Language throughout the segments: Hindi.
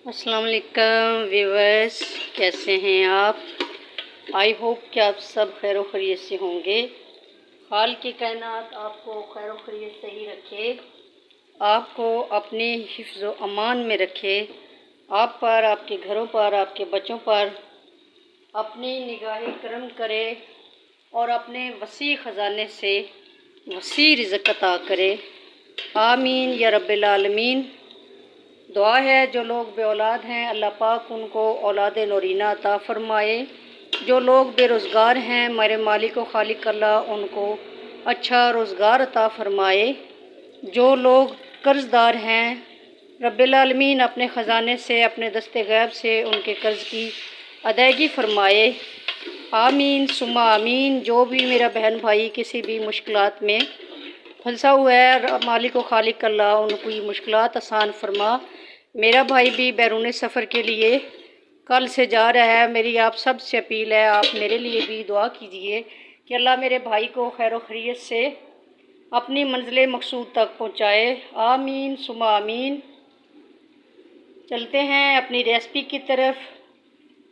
अस्सलाम वालेकुम व्यूअर्स, कैसे हैं आप। आई होप कि आप सब खैर व खैरियत से होंगे। हाल की कायनात आपको खैर व खैरियत से ही रखे, आपको अपने हिफ्ज़ व अमान में रखे, आप पर, आपके घरों पर, आपके बच्चों पर अपनी निगाह करम करे और अपने वसी ख़जाने से वसी रिज़्क़ अता करे। आमीन या रब्बिल आलमीन। दुआ है जो लोग बे औलाद हैं अल्लाह पाक उनको औलाद नूरीना अता फ़रमाए। जो लोग बेरोज़गार हैं मेरे मालिक व खालिक अल्लाह उनको अच्छा रोज़गार अता फ़रमाए। जो लोग कर्ज़दार हैं रब्बिल आलमीन अपने ख़जाने से, अपने दस्ते गैब से उनके कर्ज़ की अदायगी फ़रमाए। आमीन सुम्मा आमीन। जो भी मेरा बहन भाई किसी भी मुश्किलात में फंसा हुआ है मालिक व खालिक अल्लाह उनको मुश्किलात आसान फरमा। मेरा भाई भी बैरून सफ़र के लिए कल से जा रहा है। मेरी आप सब से अपील है, आप मेरे लिए भी दुआ कीजिए कि अल्लाह मेरे भाई को खैर व खैरियत से अपनी मंजिल मकसूद तक पहुँचाए। आमीन सुमा आमीन। चलते हैं अपनी रेसिपी की तरफ।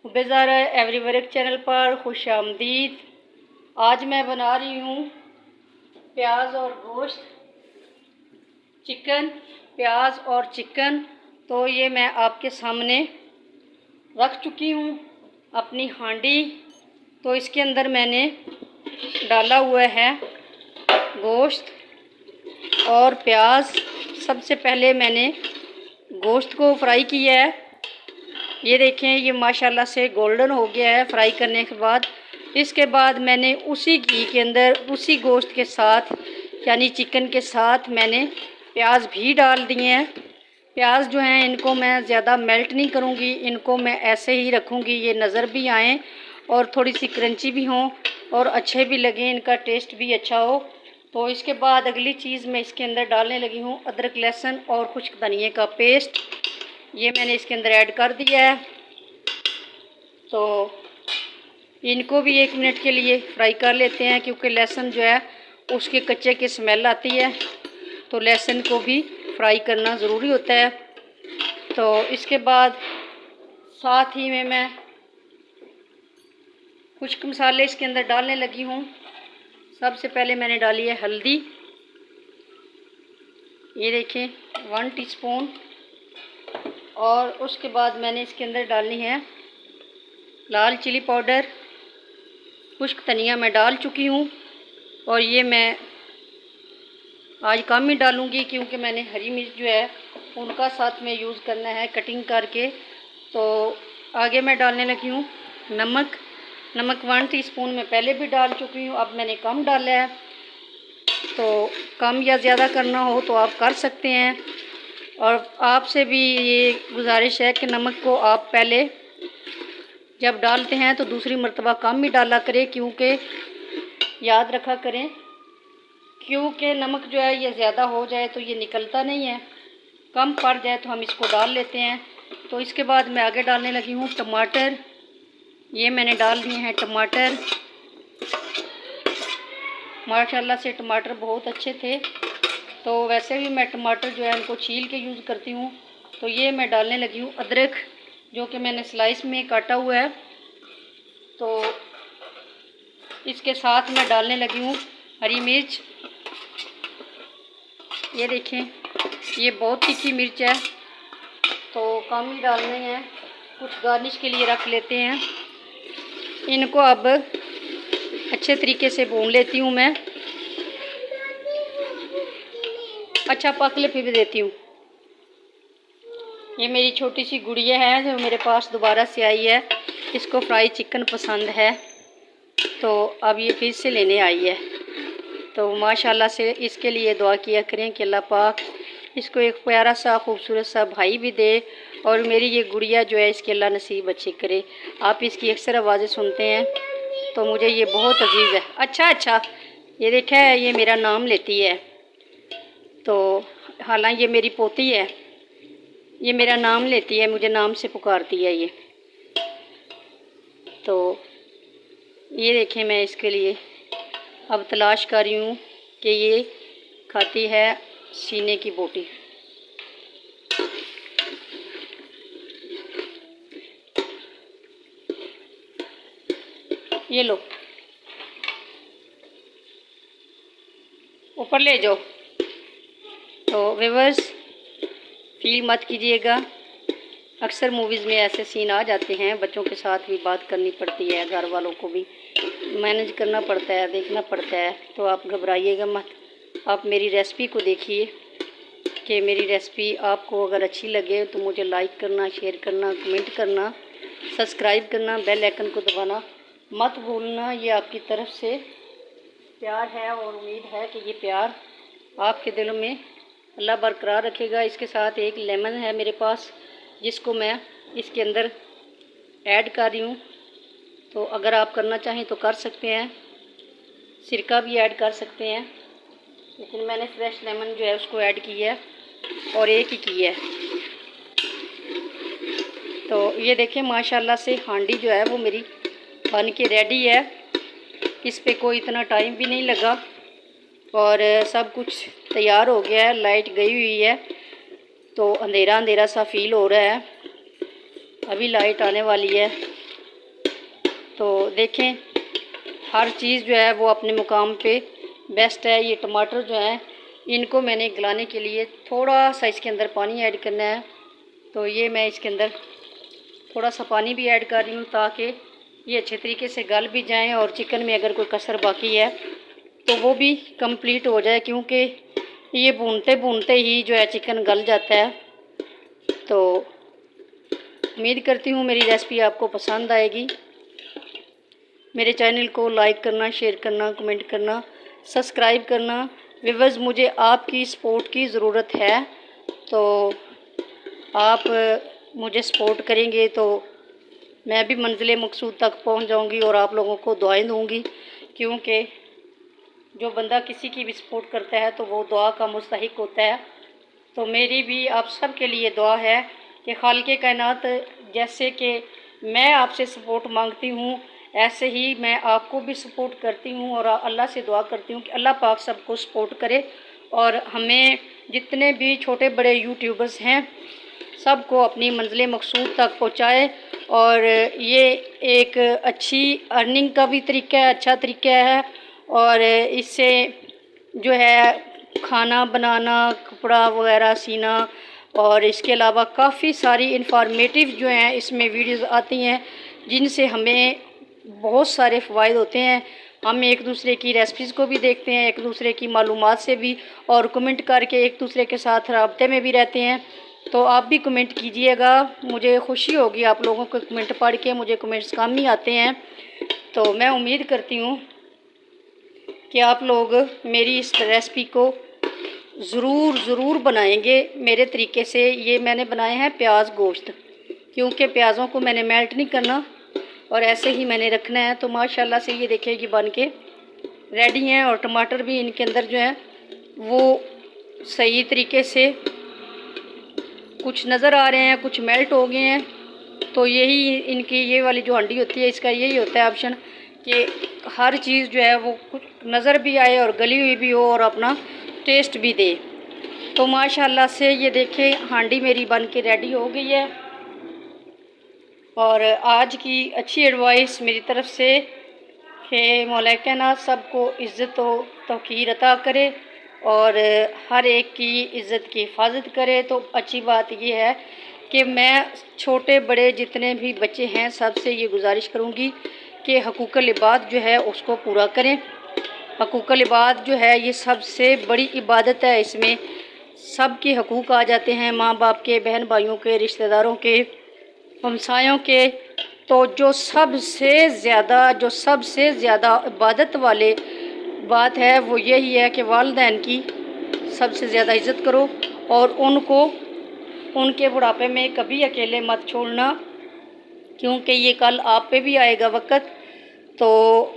बेज़ारा एवरी वर्क चैनल पर खुश आमदीद। आज मैं बना रही हूँ प्याज और गोश्त, चिकन, प्याज और चिकन। तो ये मैं आपके सामने रख चुकी हूँ अपनी हांडी। तो इसके अंदर मैंने डाला हुआ है गोश्त और प्याज। सबसे पहले मैंने गोश्त को फ्राई किया है। ये देखें, ये माशाल्लाह से गोल्डन हो गया है फ्राई करने के बाद। इसके बाद मैंने उसी घी के अंदर उसी गोश्त के साथ यानी चिकन के साथ मैंने प्याज भी डाल दिए हैं। प्याज जो हैं इनको मैं ज़्यादा मेल्ट नहीं करूँगी, इनको मैं ऐसे ही रखूँगी, ये नज़र भी आएँ और थोड़ी सी क्रंची भी हों और अच्छे भी लगें, इनका टेस्ट भी अच्छा हो। तो इसके बाद अगली चीज़ मैं इसके अंदर डालने लगी हूँ अदरक लहसुन और खुश्क धनिए का पेस्ट। ये मैंने इसके अंदर ऐड कर दिया है। तो इनको भी 1 मिनट के लिए फ्राई कर लेते हैं क्योंकि लहसुन जो है उसके कच्चे की स्मेल आती है, तो लहसुन को भी फ्राई करना ज़रूरी होता है। तो इसके बाद साथ ही में मैं खुश्क मसाले इसके अंदर डालने लगी हूँ। सबसे पहले मैंने डाली है हल्दी, ये देखें 1 टीस्पून। और उसके बाद मैंने इसके अंदर डालनी है लाल चिली पाउडर। खुश्क धनिया मैं डाल चुकी हूँ और ये मैं आज कम ही डालूँगी क्योंकि मैंने हरी मिर्च जो है उनका साथ में यूज़ करना है कटिंग करके। तो आगे मैं डालने लगी हूँ नमक। नमक 1 टीस्पून मैं पहले भी डाल चुकी हूँ, अब मैंने कम डाला है। तो कम या ज़्यादा करना हो तो आप कर सकते हैं। और आपसे भी ये गुजारिश है कि नमक को आप पहले जब डालते हैं तो दूसरी मर्तबा कम ही डाला करें, क्योंकि याद रखा करें क्योंकि नमक जो है ये ज़्यादा हो जाए तो ये निकलता नहीं है, कम पड़ जाए तो हम इसको डाल लेते हैं। तो इसके बाद मैं आगे डालने लगी हूँ टमाटर। ये मैंने डाल दिए हैं टमाटर। माशाल्लाह से टमाटर बहुत अच्छे थे। तो वैसे भी मैं टमाटर जो है इनको छील के यूज़ करती हूँ। तो ये मैं डालने लगी हूँ अदरक, जो कि मैंने स्लाइस में काटा हुआ है। तो इसके साथ मैं डालने लगी हूँ हरी मिर्च। ये देखें, ये बहुत तीखी मिर्च है तो कम ही डालने हैं, कुछ गार्निश के लिए रख लेते हैं। इनको अब अच्छे तरीके से भून लेती हूँ मैं। अच्छा पकले फिर देती हूँ। ये मेरी छोटी सी गुड़िया है जो मेरे पास दोबारा से आई है, इसको फ्राई चिकन पसंद है तो अब ये फिर से लेने आई है। तो माशाल्लाह से इसके लिए दुआ किया करें कि अल्लाह पाक इसको एक प्यारा सा खूबसूरत सा भाई भी दे और मेरी ये गुड़िया जो है इसके अल्लाह नसीब अच्छी करे। आप इसकी अक्सर आवाज़ें सुनते हैं तो मुझे ये बहुत अजीज़ है। अच्छा, ये देखा है ये मेरा नाम लेती है। तो हालांकि ये मेरी पोती है, ये मेरा नाम लेती है, मुझे नाम से पुकारती है ये। तो ये देखें, मैं इसके लिए अब तलाश कर रही हूँ कि ये खाती है सीने की बोटी। ये लो, ऊपर ले जाओ। तो व्यूअर्स, फील मत कीजिएगा, अक्सर मूवीज़ में ऐसे सीन आ जाते हैं, बच्चों के साथ भी बात करनी पड़ती है, घर वालों को भी मैनेज करना पड़ता है, देखना पड़ता है। तो आप घबराइएगा मत, आप मेरी रेसिपी को देखिए कि मेरी रेसिपी आपको अगर अच्छी लगे तो मुझे लाइक करना, शेयर करना, कमेंट करना, सब्सक्राइब करना, बेल आइकन को दबाना मत भूलना। ये आपकी तरफ से प्यार है और उम्मीद है कि ये प्यार आपके दिलों में अल्लाह बरकरार रखेगा। इसके साथ एक लेमन है मेरे पास, जिसको मैं इसके अंदर ऐड कर रही हूँ। तो अगर आप करना चाहें तो कर सकते हैं, सिरका भी ऐड कर सकते हैं, लेकिन मैंने फ्रेश लेमन जो है उसको ऐड किया है और एक ही की है। तो ये देखें माशाल्लाह से हांडी जो है वो मेरी बन के रेडी है। इस पे कोई इतना टाइम भी नहीं लगा और सब कुछ तैयार हो गया है। लाइट गई हुई है तो अंधेरा अंधेरा सा फील हो रहा है, अभी लाइट आने वाली है। तो देखें हर चीज़ जो है वो अपने मुकाम पे बेस्ट है। ये टमाटर जो हैं इनको मैंने गलाने के लिए थोड़ा सा इसके अंदर पानी ऐड करना है। तो ये मैं इसके अंदर थोड़ा सा पानी भी ऐड कर रही हूँ ताकि ये अच्छे तरीके से गल भी जाएं और चिकन में अगर कोई कसर बाकी है तो वो भी कंप्लीट हो जाए, क्योंकि ये भूनते भूनते ही जो है चिकन गल जाता है। तो उम्मीद करती हूँ मेरी रेसिपी आपको पसंद आएगी। मेरे चैनल को लाइक करना, शेयर करना, कमेंट करना, सब्सक्राइब करना। व्यूअर्स, मुझे आपकी सपोर्ट की ज़रूरत है, तो आप मुझे सपोर्ट करेंगे तो मैं भी मंजिल मकसूद तक पहुंच जाऊंगी और आप लोगों को दुआएं दूंगी, क्योंकि जो बंदा किसी की भी सपोर्ट करता है तो वो दुआ का मुस्तहिक होता है। तो मेरी भी आप सब के लिए दुआ है कि खालिक़े कायनात जैसे कि मैं आपसे सपोर्ट मांगती हूँ ऐसे ही मैं आपको भी सपोर्ट करती हूँ और अल्लाह से दुआ करती हूँ कि अल्लाह पाक सबको सपोर्ट करे और हमें जितने भी छोटे बड़े यूट्यूबर्स हैं सबको अपनी मंजिल मकसूद तक पहुँचाए। और ये एक अच्छी अर्निंग का भी तरीका है, अच्छा तरीका है और इससे जो है खाना बनाना, कपड़ा वगैरह सीना और इसके अलावा काफ़ी सारी इंफॉर्मेटिव जो हैं इसमें वीडियोस आती हैं जिनसे हमें बहुत सारे फ़वाइद होते हैं। हम एक दूसरे की रेसिपीज़ को भी देखते हैं, एक दूसरे की मालूमात से भी और कमेंट करके एक दूसरे के साथ राब्ते में भी रहते हैं। तो आप भी कमेंट कीजिएगा, मुझे खुशी होगी आप लोगों को कमेंट पढ़ के। मुझे कमेंट्स कम ही आते हैं, तो मैं उम्मीद करती हूँ कि आप लोग मेरी इस रेसिपी को ज़रूर बनाएंगे मेरे तरीके से। ये मैंने बनाए हैं प्याज गोश्त, क्योंकि प्याज़ों को मैंने मेल्ट नहीं करना और ऐसे ही मैंने रखना है। तो माशाल्लाह से ये देखिए बन के रेडी हैं और टमाटर भी इनके अंदर जो है वो सही तरीके से कुछ नज़र आ रहे हैं, कुछ मेल्ट हो गए हैं। तो यही इनकी ये वाली जो हांडी होती है इसका यही होता है ऑप्शन कि हर चीज़ जो है वो कुछ नज़र भी आए और गली हुई भी हो और अपना टेस्ट भी दे। तो माशाल्लाह से ये देखें हांडी मेरी बन के रेडी हो गई है। और आज की अच्छी एडवाइस मेरी तरफ से कि मौला कायनात सबको इज़्ज़त व तौक़ीर अता करे और हर एक की इज़्ज़त की हिफाजत करे। तो अच्छी बात यह है कि मैं छोटे बड़े जितने भी बच्चे हैं सबसे ये गुजारिश करूँगी कि हकूक़ुल इबाद जो है उसको पूरा करें। हकूक़ुल इबाद जो है ये सबसे बड़ी इबादत है, इसमें सब के हकूक़ आ जाते हैं, माँ बाप के, बहन भाइयों के, रिश्तेदारों के, हमसायों के। तो जो सबसे ज़्यादा इबादत वाले बात है वो यही है कि वालिदैन की सबसे ज़्यादा इज़्ज़त करो और उनको उनके बुढ़ापे में कभी अकेले मत छोड़ना, क्योंकि ये कल आप पे भी आएगा वक़्त। तो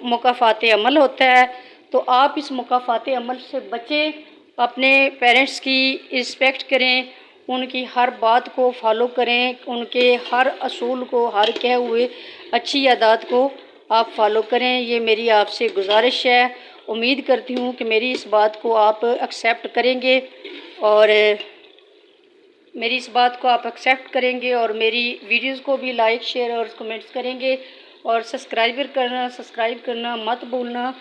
मुकाफ़ात अमल होता है, तो आप इस मुकाफ़ात अमल से बचें, अपने पेरेंट्स की रिस्पेक्ट करें, उनकी हर बात को फॉलो करें, उनके हर असूल को, हर कहे हुए अच्छी आदत को आप फॉलो करें। ये मेरी आपसे गुजारिश है। उम्मीद करती हूँ कि मेरी इस बात को आप एक्सेप्ट करेंगे और मेरी इस बात को आप एक्सेप्ट करेंगे और मेरी वीडियोस को भी लाइक, शेयर और कमेंट्स करेंगे और सब्सक्राइब करना मत भूलना।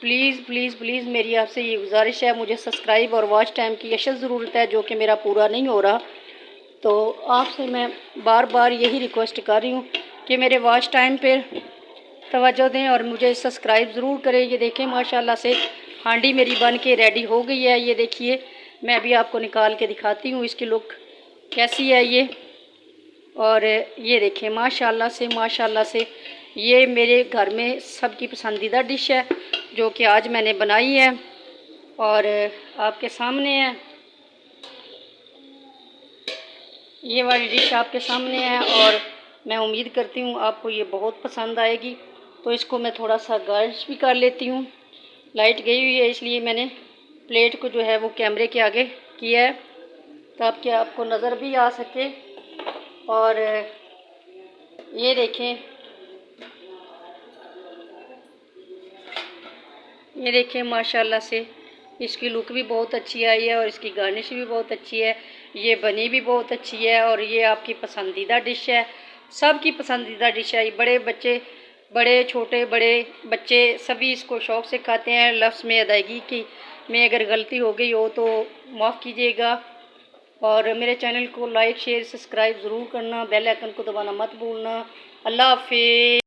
प्लीज़ प्लीज़ प्लीज़ मेरी आपसे ये गुजारिश है, मुझे सब्सक्राइब और वॉच टाइम की अशद ज़रूरत है, जो कि मेरा पूरा नहीं हो रहा। तो आपसे मैं बार बार यही रिक्वेस्ट कर रही हूँ कि मेरे वॉच टाइम पे तवज्जो दें और मुझे सब्सक्राइब ज़रूर करें। ये देखें माशाल्लाह से हांडी मेरी बन के रेडी हो गई है। ये देखिए, मैं अभी आपको निकाल के दिखाती हूँ इसकी लुक कैसी है ये। और ये देखें माशाल्लाह से ये मेरे घर में सबकी पसंदीदा डिश है, जो कि आज मैंने बनाई है और आपके सामने है। ये वाली डिश आपके सामने है और मैं उम्मीद करती हूँ आपको ये बहुत पसंद आएगी। तो इसको मैं थोड़ा सा गार्निश भी कर लेती हूँ। लाइट गई हुई है इसलिए मैंने प्लेट को जो है वो कैमरे के आगे किया है, ताकि आपको नज़र भी आ सके। और ये देखें माशाल्लाह से इसकी लुक भी बहुत अच्छी आई है और इसकी गार्निश भी बहुत अच्छी है। ये बनी भी बहुत अच्छी है और ये आपकी पसंदीदा डिश है, सबकी पसंदीदा डिश है। बड़े बच्चे, बड़े छोटे, बड़े बच्चे सभी इसको शौक़ से खाते हैं। लफ्ज़ में अदायगी की में अगर गलती हो गई हो तो माफ़ कीजिएगा। और मेरे चैनल को लाइक शेयर सब्सक्राइब ज़रूर करना, बेल आइकन को दबाना मत भूलना। अल्लाह हाफ़िज़।